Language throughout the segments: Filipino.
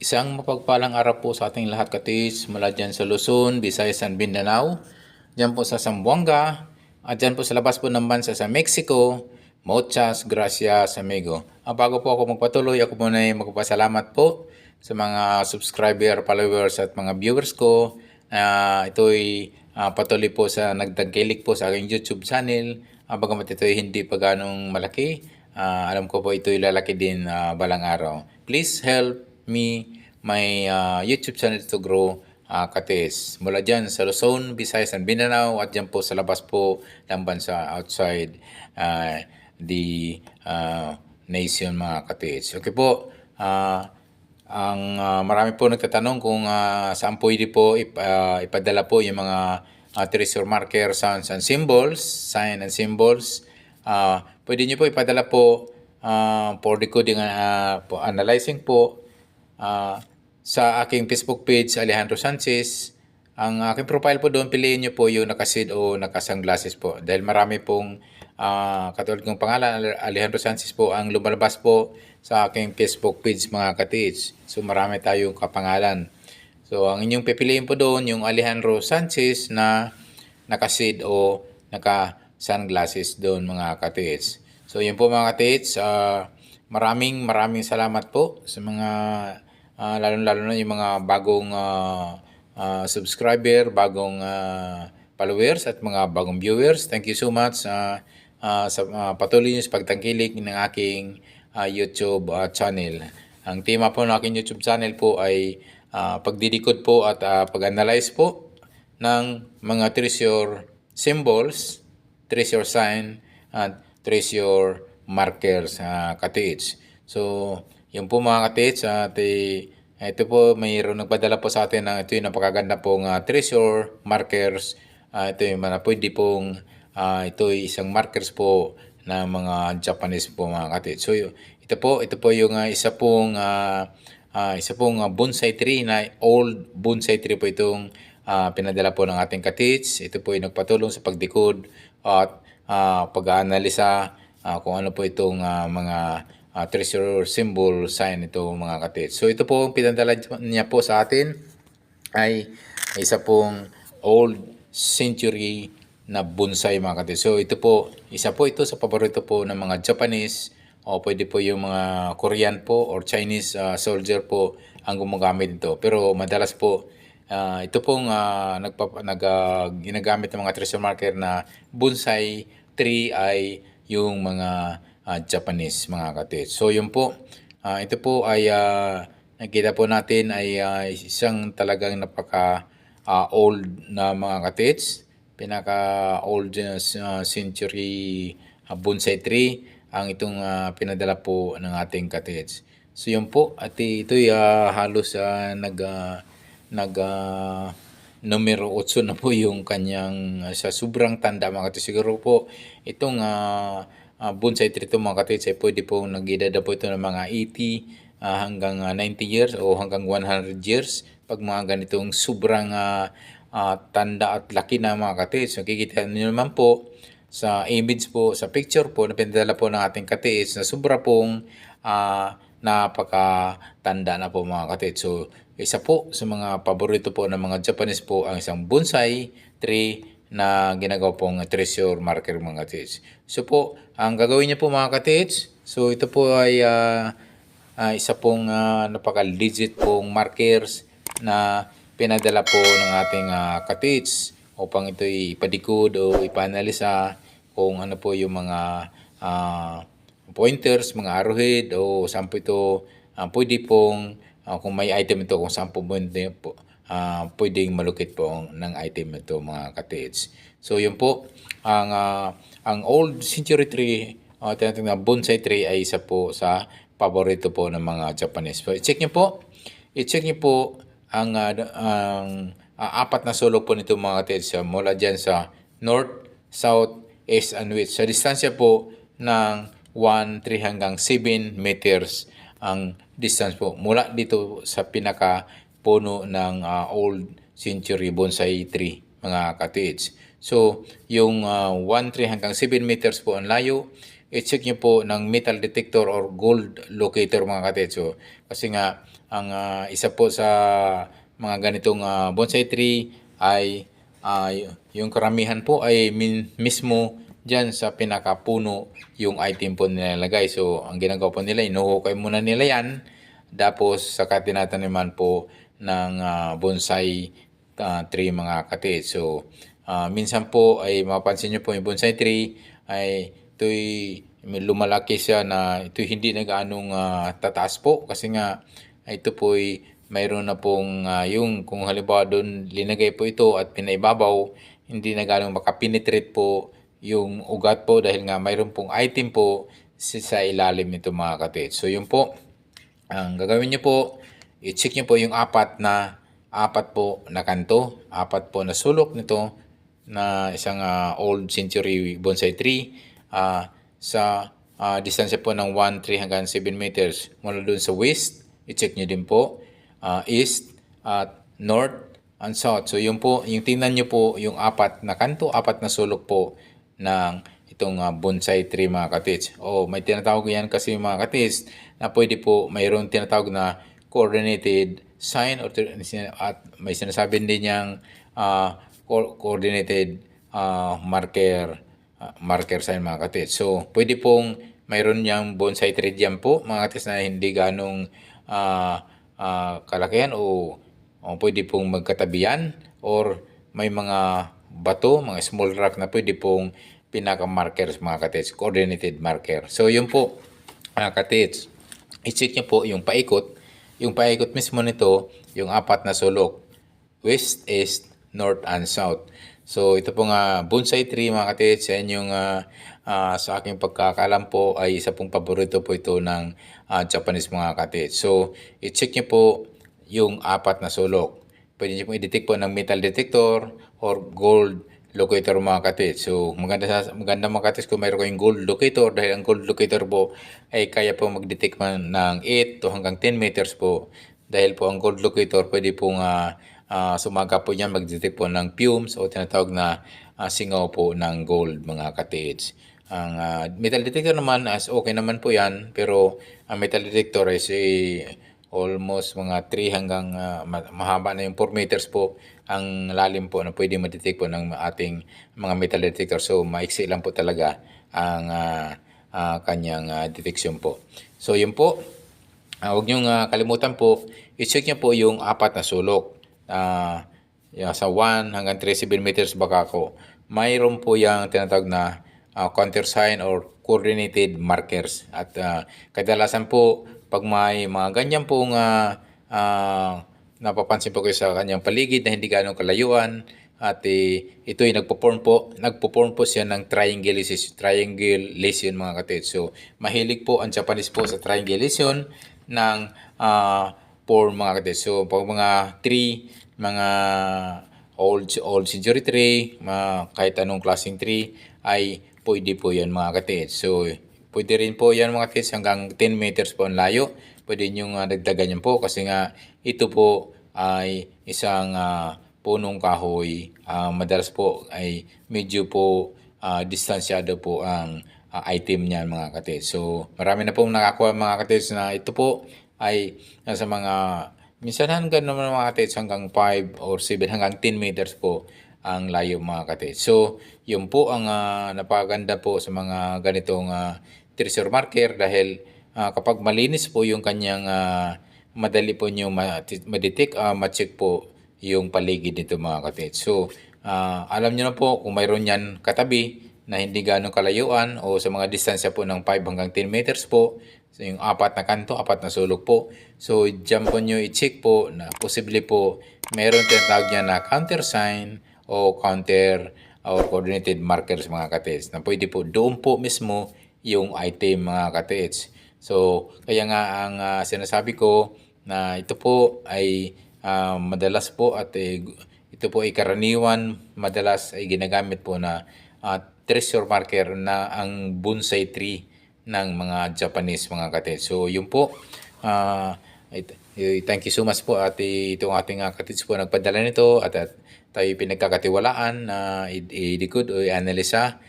Isang mapagpalang araw po sa ating lahat katis mula dyan sa Luzon, Visayas and Mindanao, dyan po sa Zamboanga, at dyan po sa labas po ng bansa sa Mexico. Muchas gracias, amigo. Bago po ako magpatuloy, ako muna ay magpapasalamat po sa mga subscriber, followers at mga viewers ko. Ito'y patuloy po sa nagtangkilik po sa aking YouTube channel. Bagamat ito'y hindi pa ganong malaki, alam ko po ito'y lalaki din balang araw. Please help me, my YouTube channel to grow, katis. Mula dyan sa Luzon, Visayas and Mindanao at dyan po sa labas po ng bansa outside the nation, mga katis. Okay po, marami po nagtatanong kung saan pwede po ipadala po yung mga treasure marker, sounds and symbols, sign and symbols. Pwede nyo po ipadala po for decoding po, analyzing po sa aking Facebook page, Alejandro Sanchez. Ang aking profile po doon, piliin nyo po yung nakasid o nakasunglasses po. Dahil marami pong katulad kong pangalan, Alejandro Sanchez po, ang lumalabas po sa aking Facebook page, mga katits. So marami tayong kapangalan. So ang inyong pipiliin po doon, yung Alejandro Sanchez na nakasid o naka-sunglasses doon, mga katits. So yun po, mga katits. Maraming salamat po sa mga lalo-lalo na yung mga bagong subscriber, bagong followers at mga bagong viewers. Thank you so much sa patuloy nyo sa pagtangkilik ng aking YouTube channel. Ang tema po ng aking YouTube channel po ay pagdidikot po at pag-analyze po ng mga treasure symbols, treasure sign at treasure markers, katits. So, yun po, mga katits, at ito po, mayroon nagpadala po sa atin ng ito yung napakaganda pong treasure markers. Ito yung pwede pong ito yung isang markers po na mga Japanese po, mga katits. So, ito po yung isa pong bonsai tree na old bonsai tree po itong pinadala po ng ating katits. Ito po yung nagpatulong sa pagdikod at pag-aanalisa kung ano po itong mga treasure symbol sign ito, mga katits. So ito po, pinadala niya po sa atin ay isa pong old century na bonsai, mga katits. So ito po, isa po ito sa paborito po ng mga Japanese o pwede po yung mga Korean po or Chinese soldier po ang gumagamit nito. Pero madalas po ito pong ginagamit ng mga treasure marker na bonsai tree ay yung mga Japanese, mga katits. So yun po, ito po ay nakita po natin ay isang talagang napaka old na, mga katits. Pinaka old century bonsai tree ang itong pinadala po ng ating katits. So yun po, at ito'y halos numero 8 na po yung kanyang sa sobrang tanda, mga katits. Siguro po itong bonsai tree ito, mga katits, ay pwede po nag-edad po ito ng mga 80 hanggang 90 years o hanggang 100 years pag mga ganitong sobrang tanda at laki na, mga katits. Nakikita niyo naman po sa image po, sa picture po na pinadala po ng ating katits na sobra pong napakatanda na po, mga katits. So isa po sa mga paborito po ng mga Japanese po ang isang bonsai tree na ginagawa pong treasure marker, mga katits. So po, ang gagawin niyo po, mga katits, so ito po ay isa pong napaka-legit pong markers na pinadala po ng ating katits upang ito ipadikod o ipanalisa kung ano po yung mga pointers, mga arrowhead o saan po ito pwede pong kung may item ito, kung saan po pwedeng malukit po ng item ito, mga katits. So yun po, ang old century tree, tinatawag na bonsai tree, ay isa po sa paborito po ng mga Japanese. So i-check niyo po ang apat na sulok po nito, mga katits, mula dyan sa north, south, east, and west. Sa distansya po ng 1, 3 hanggang 7 meters ang distance po mula dito sa pinaka puno ng old century bonsai tree, mga katits. So yung 1, 3 hanggang 7 meters po ang layo. i-check nyo po ng metal detector or gold locator mga katits. So, kasi nga, ang isa po sa mga ganitong bonsai tree ay yung karamihan po ay mismo dyan sa pinakapuno yung item po nilalagay. So, ang ginagawa po nila, inuhukay muna nila yan. Tapos, saka tinataniman po ng bonsai tree mga katits. So, minsan po ay mapansin nyo po yung bonsai tree ay ito'y lumalaki siya na ito'y hindi na gaanong tataas po kasi nga ito po'y mayroon na pong yung kung halimbawa doon linagay po ito at pinaibabaw, hindi na gaanong makapenetrate po yung ugat po dahil nga mayroon pong item po sa ilalim nito mga katits. So yun po, ang gagawin nyo po, i-check nyo po yung apat po na kanto, apat po na sulok nito na isang old century bonsai tree sa distansya po ng 1, 3 hanggang 7 meters mula doon sa west. I-check nyo din po east at north and south. So yun po, yung tingnan nyo po yung apat na kanto, apat na sulok po ng itong bonsai tree mga katits. May tinatawag yan kasi mga katits na pwede po mayroon tinatawag na coordinated sign at may sinasabi din niyang coordinated marker sign mga katits. So, pwede pong mayroon niyang bonsai tree dyan po mga katits na hindi ganong kalakihan o pwede pong magkatabihan or may mga bato, mga small rock na pwede pong pinaka-markers mga katits, coordinated marker. So, yun po mga katits. I-check niyo po yung paikot. Yung paikot mismo nito, yung apat na sulok. West, east, north, and south. So, ito pong bonsai tree mga katits. Yan yung sa aking pagkakalam po ay isa pong paborito po ito ng Japanese mga katits. So, i-check niyo po yung apat na sulok. Pwede niyo pong i-detect po ng metal detector or gold locator mga katits. So, maganda mga katits kung mayroon kayong gold locator dahil ang gold locator po ay kaya po mag-detect man ng 8 to hanggang 10 meters po. Dahil po ang gold locator pwede pong sumaga po niyan mag-detect po ng fumes o tinatawag na singaw po ng gold mga katits. Ang metal detector naman as okay naman po yan pero ang metal detector is almost mga 3 hanggang mahaba na yung 4 meters po ang lalim po na pwede ma-detect po ng ating mga metal detector. So, maiksi lang po talaga ang kanyang detection po. So, yun po. Huwag niyong kalimutan po, i-check niyo po yung apat na sulok. Sa 1 hanggang 3 meters baka ko. Mayroon po yung tinatawag na countersign or coordinated markers. At kadalasan po, pag may mga ganyan pong napapansin po kayo sa kanyang paligid na hindi ganong kalayuan at ito ay nagpo-form po siya ng triangulation mga katits. So, mahilig po ang Japanese po sa triangulation ng form mga katits. So, pag mga tree, mga old century tree, kahit anong klaseng tree, ay pwede po yan mga katits. So, pwede rin po yan mga katits hanggang 10 meters po ang layo. Pwede nyo dagdagan yan po kasi nga ito po ay isang punong kahoy. Madalas po ay medyo po distansyado po ang item niyan mga katits. So, marami na pong nakakuha mga katits na ito po ay nasa mga minsan hanggang naman mga katits hanggang 5 or 7 hanggang 10 meters po ang layo mga katits. So, yun po ang napaganda po sa mga ganitong treasure marker dahil kapag malinis po yung kanyang madali po nyo ma-detect, ma-check po yung paligid nito mga katits. So, alam nyo na po kung mayroon yan katabi na hindi ganong kalayuan o sa mga distansya po ng 5 hanggang 10 meters po. So, yung apat na kanto, apat na sulok po. So, dyan po nyo i-check po na posible po mayroon tinatawag niya na countersign o counter or coordinated markers mga katits na pwede po doon po mismo yung item mga katits. So, kaya nga ang sinasabi ko na ito po ay madalas po at ito po ay karaniwan madalas ay ginagamit po na treasure marker na ang bonsai tree ng mga Japanese mga katits. So, yun po. Thank you so much po at itong ating katits po nagpadala nito at tayo pinagkakatiwalaan na i-decode o i-analisa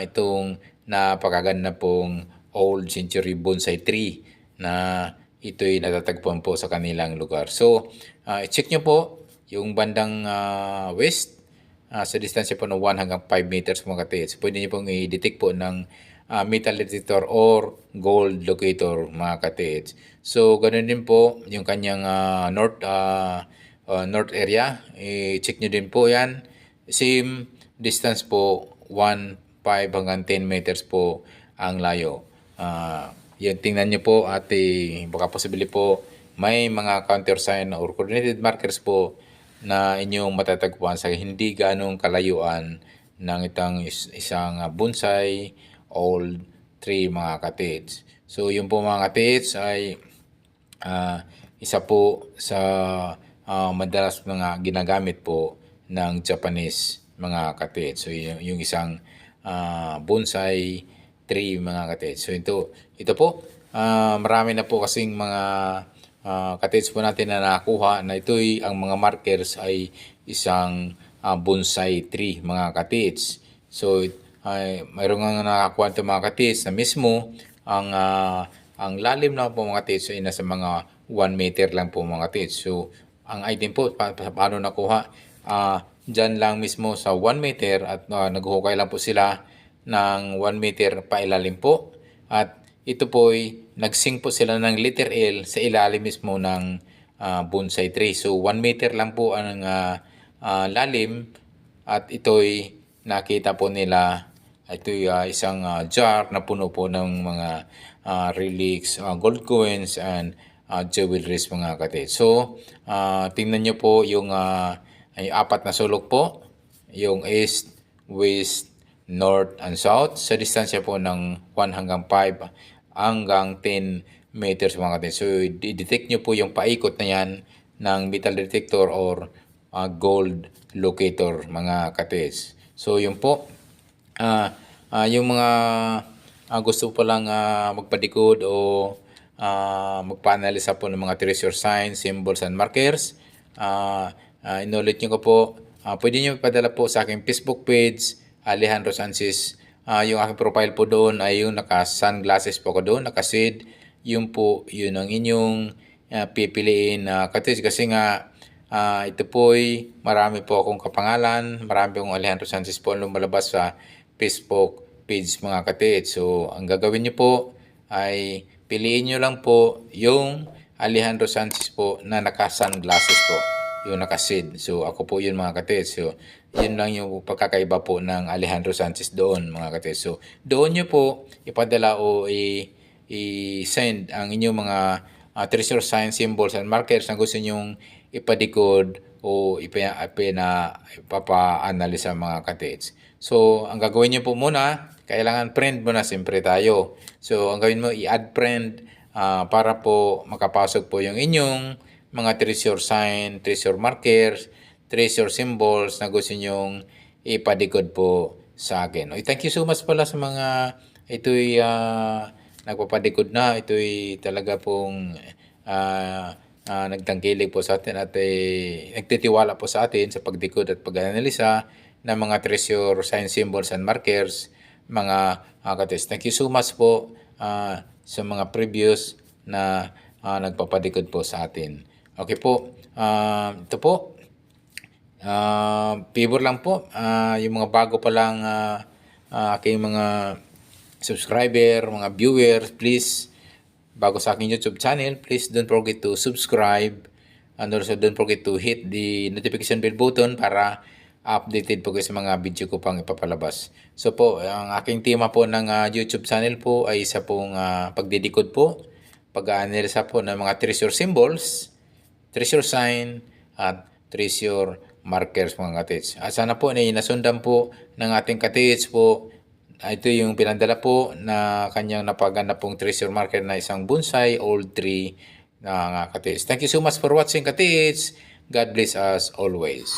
itong napakaganda pong old century bonsai tree na ito'y natatagpuan po sa kanilang lugar. So, i-check nyo po yung bandang west sa distansya po ng 1 hanggang 5 meters mga katiits. Pwede nyo pong i-detect po ng metal detector or gold locator mga katiits. So, ganun din po yung kanyang north area. I-check nyo din po yan. Same distance po, 1, 5 hanggang 10 meters po ang layo. Yan, tingnan nyo po at baka possibly po may mga countersign or coordinated markers po na inyong matatagpuan sa hindi ganong kalayuan ng isang bonsai old tree mga katiits. So yung po mga katiits ay isa po sa madalas mga ginagamit po ng Japanese mga katiits. So yung isang bonsai tree mga katiits. So ito po, marami na po kasing mga katiits po natin na nakakuha na ito'y ang mga markers ay isang bonsai tree mga katiits. So mayroon nga nakakuha ito mga katiits na mismo ang lalim na po mga katiits ay nasa mga 1 meter lang po mga katiits. So ang item po, paano nakuha? Dyan lang mismo sa 1 meter at naghuhukay lang po sila ng 1 meter pailalim po. At ito po ay nagsing po sila ng letter L sa ilalim mismo ng bonsai tree. So 1 meter lang po ang lalim at ito'y nakita po nila. Ito'y isang jar na puno po ng mga relics, gold coins and jewelries mga katiits. So tingnan nyo po yung ay 4 na sulok po. Yung east, west, north and south sa distansya po ng 1 hanggang 5 hanggang 10 meters mga katiits. So, i-detect nyo po yung paikot na yan ng metal detector or gold locator mga katiits. So, yun po. Yung mga gusto po lang magpadikod o magpa-analisa po ng mga treasure signs, symbols and markers. Inulit nyo ko po. Pwede nyo ipadala po sa aking Facebook page, Alejandro Sanchez. Yung aking profile po doon ay yung naka-sunglasses po ko doon, naka-shade. Yun po, yun ang inyong pipiliin katiits kasi nga ito po ay marami po akong kapangalan, marami akong Alejandro Sanchez po lumalabas sa Facebook page mga katiits. So, ang gagawin nyo po ay piliin nyo lang po yung Alejandro Sanchez po na naka-sunglasses po, yung naka-shade. So, ako po yun mga katiits. So, yun lang yung pagkakaiba po ng Alejandro Sanchez doon mga katiits. So, doon nyo po ipadala o i-send ang inyong mga treasure signs, symbols, and markers na gusto nyong ipadikod o ipapa-analyze mga katiits. So, ang gagawin nyo po muna, kailangan friend mo na siyempre tayo. So, ang gawin mo, i-add friend para po makapasok po yung inyong mga treasure sign, treasure markers, treasure symbols na gusto nyong ipadikod po sa akin. Thank you so much pala sa mga ito'y nagpapadikod na. Ito'y talaga pong nagtangkilig po sa atin at nagtitiwala po sa atin sa pagdikod at pag-analisa ng mga treasure sign, symbols and markers mga katiits. Thank you so much po sa mga previous na nagpapadikod po sa atin. Okay po, ito po, favor lang po, yung mga bago pa lang aking mga subscriber, mga viewers, please, bago sa aking YouTube channel, please don't forget to subscribe and also don't forget to hit the notification bell button para updated po kayo sa mga video ko pang ipapalabas. So po, ang aking tema po ng YouTube channel po ay isa pong pagdidikod po, pag-aanalisa po ng mga treasure symbols, treasure sign, at treasure markers mga katiits. At sana po na nasundan po ng ating katiits po. Ito yung pinadala po na kanyang napaganda pong treasure marker na isang bonsai old tree na katiits. Thank you so much for watching katiits. God bless us always.